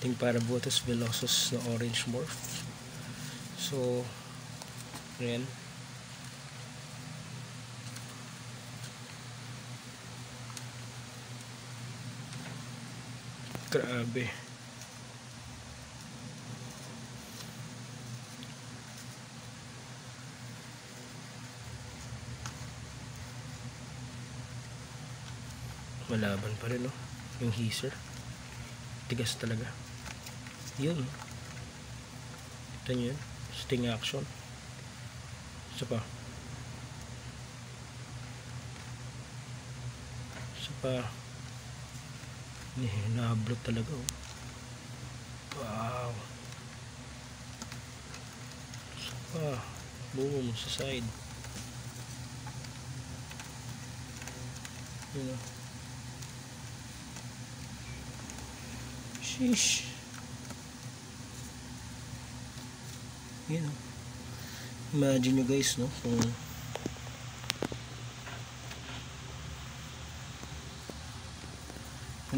ating Parabutas Velocis na orange morph. So ayan, grabe. Malaban pa rin, no? Yung Heezer. Tigas talaga. Yun. Ito nyo yun. Sting action. Isa pa. Isa pa. Nahablot talaga, oh. Wow. Isa pa. Boom. Sa side. Yun, oh. Sheesh. Yun, oh. Imagine nyo guys, no, kung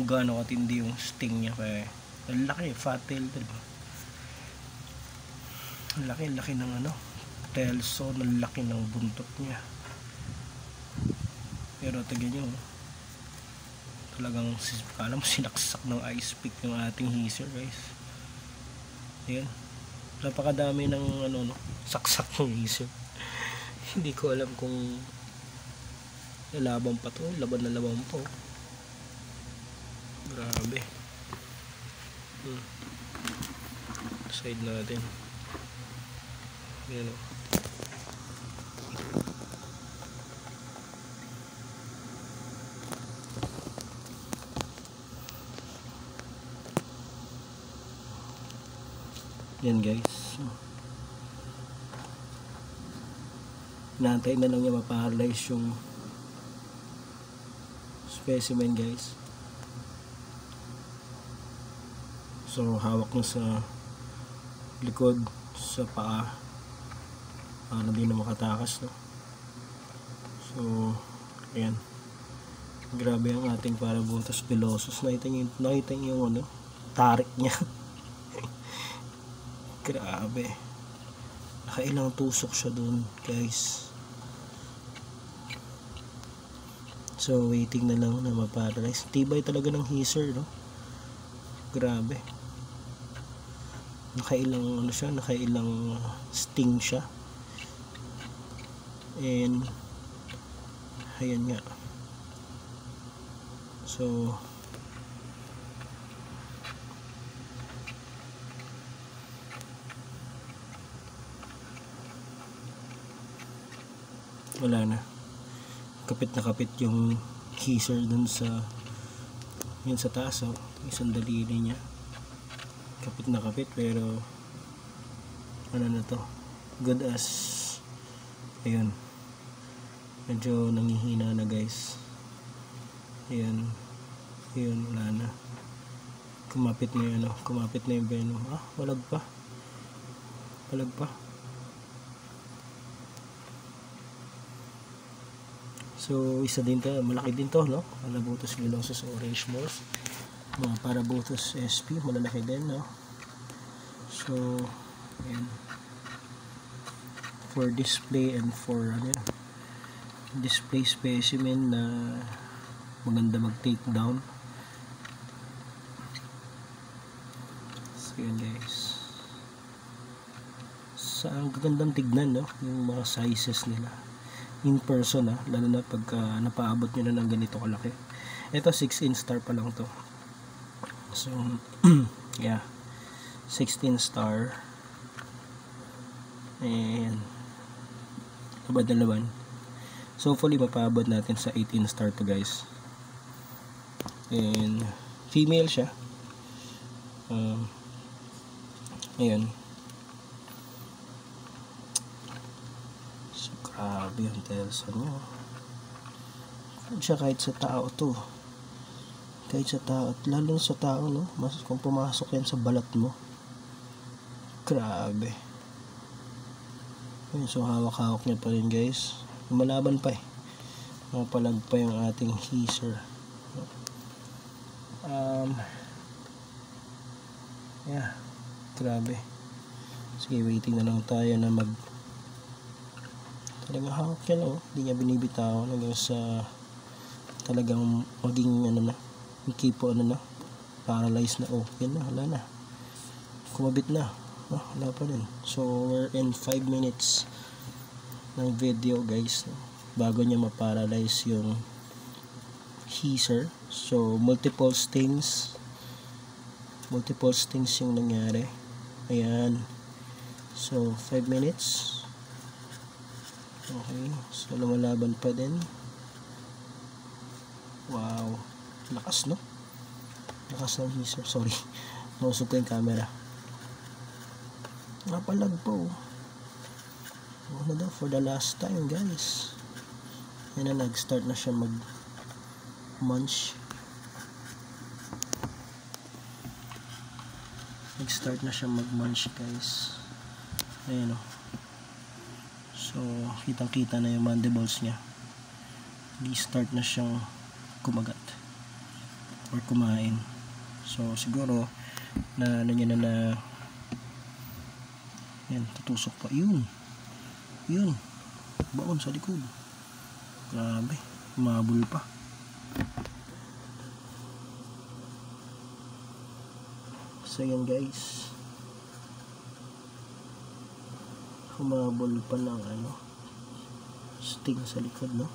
gaano katindi yung sting niya. Kaya ang laki, fat tail, diba? Ang laki ng ano, tail zone, ang laki ng buntot niya. Pero tignan nyo, talagang alam mo, sinaksak ng ice pick yung ating Heezer guys. Ayan, napakadami ng ano, no, saksak ng Heezer. Hindi ko alam kung lalaban pa to, laban na laban po. Grabe. Side natin. Ayan, o. Yan guys, naantay na lang niya maparalyze yung specimen guys. So hawak niya sa likod, sa paa, para di na makatakas, no? So ayan, grabe ang ating Parabutas Velocis. Nakita niyo yung ano, tarik niya. Grabe, nakailang tusok siya dun guys. So waiting na lang na maparalyze. Tibay talaga ng Heezer, no? Grabe, nakailang ano siya, nakailang sting siya. And ayan nga. So wala na, kapit na kapit yung Heezer dun sa yun sa taas, oh. Isang daliri niya kapit na kapit, pero ano na to, good as, ayun, medyo nangihina na guys. Ayun, ayun, wala na, kumapit na yun, kumapit na yung venom. Walag pa. So isa din to, malaki din to, no? Parabutas Velocis orange morph, mga Parabutas SP, malalaki din, no? So ayan, for display and for ano, display specimen na maganda mag take down. So yun guys, sa ang gagandang tignan, no, yung mga sizes nila in person, lalo na pagka napaabot nyo na ng ganito kalaki. Ito 6-inch star pa lang to. So yeah, 16 star, and labad na laban. So hopefully mapaabot natin sa 18 star to guys. And female siya. Ayan. So grabe yung telson nyo. Siya kahit sa tao to. Kahit sa tao, lalo sa tao, no? Mas kung pumasok yan sa balat mo. Grabe. Ayan, so hawak-hawak niya pa rin guys. Lumalaban pa eh. Mapalag pa yung ating Heezer. Yeah, grabe. Sige, waiting na lang tayo na talagang hawak yan, oh. Hindi niya binibitawan hanggang sa talagang maging ano na, yung kipo ano na, paralyzed na. Oh, yan na, wala na, kumabit na. Oh, wala pa rin. So we're in 5 minutes ng video, guys, bago niya ma-paralyze yung Heezer. So multiple stings yung nangyari. Ayan. So 5 minutes. Okay, so lumalaban pa din. Wow, lakas, no? Lakas ng Heezer. Sorry, nausog ko yung camera. Napalag po. Ano daw, for the last time, guys. Yan na, nag-start na siya mag-munch. Nag-start na siya mag-munch, guys. Ayan, o. So, kitang-kita na yung mandibles niya. Di-start na siyang kumagat or kumain. So, siguro na ano niya na yan, tutusok pa. Yun, baon sa likod. Grabe, umabol pa. So yan, guys, humabol pa ng ano, sting sa likod, no?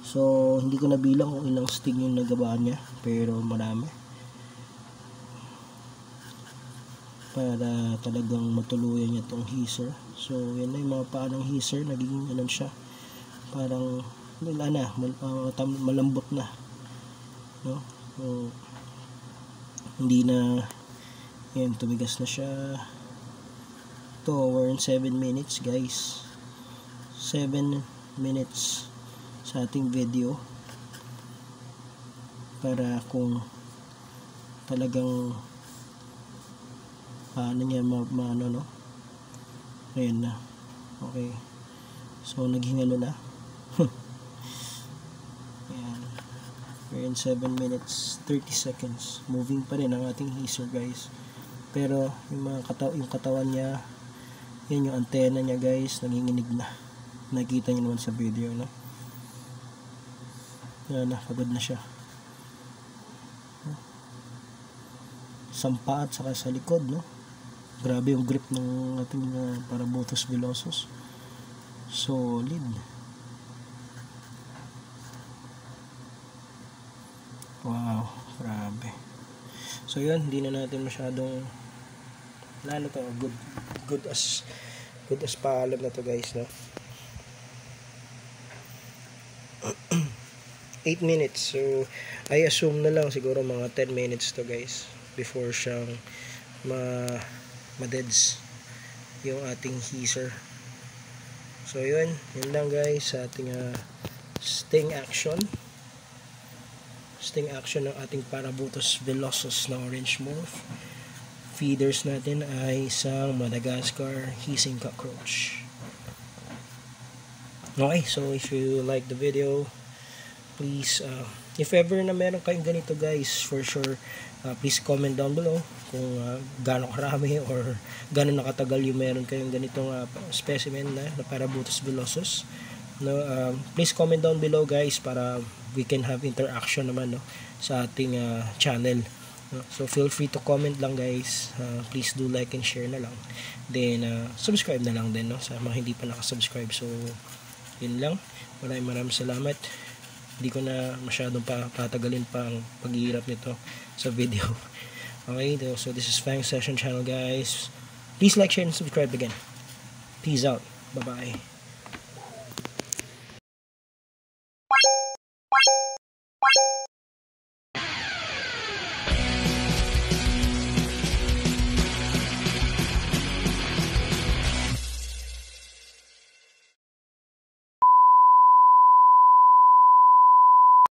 So hindi ko nabilang kung ilang sting yung nagabaan niya, pero marami, para talagang matuluyan niya tong Heezer. So yan na yung mga paa ng Heezer, naging ano siya, parang wala na, malambot na, no? So hindi na yan, tumigas na siya. To, we're in 7 minutes, guys. 7 minutes sa ating video, para kung talagang paano niya maano, no? Ayan na. Okay, so naghingalo na. Ayan, we're in 7 minutes 30 seconds. Moving pa rin ang ating Heezer, guys, pero yung yung katawan niya, yan yung antena niya, guys, nanginginig na. Nakita niyo naman sa video, no? Yan na, pagod na siya. Sampa at saka sa likod, no? Grabe yung grip ng ating Parabuthus villosus. Solid. Wow, grabe. So yun, hindi na natin masyadong lalo to, good as paalam na to, guys, no? 8 minutes. So I assume na lang siguro mga 10 minutes to, guys, before siyang ma-deads yung ating Heezer. So yun lang, guys, sa ating sting action ng ating Parabuthus villosus na orange morph. Feeders natin ay isang Madagascar hissing cockroach. Okay, so if you like the video, please, if ever na meron kayong ganito, guys, for sure, please comment down below kung gaano karami or gaano nakatagal yung meron kayong ganitong specimen na Parabuthus villosus, no? Please comment down below, guys, para we can have interaction naman, no, sa ating channel. So feel free to comment lang, guys. Please do like and share na lang. Then subscribe na lang din, no, sa mga hindi pa nakasubscribe. So yun lang. Maraming salamat. Hindi ko na masyadong patagalin pa ang paghihirap nito sa video. Okay, so this is Fang Session Channel, guys. Please like, share, and subscribe again. Peace out. Bye-bye.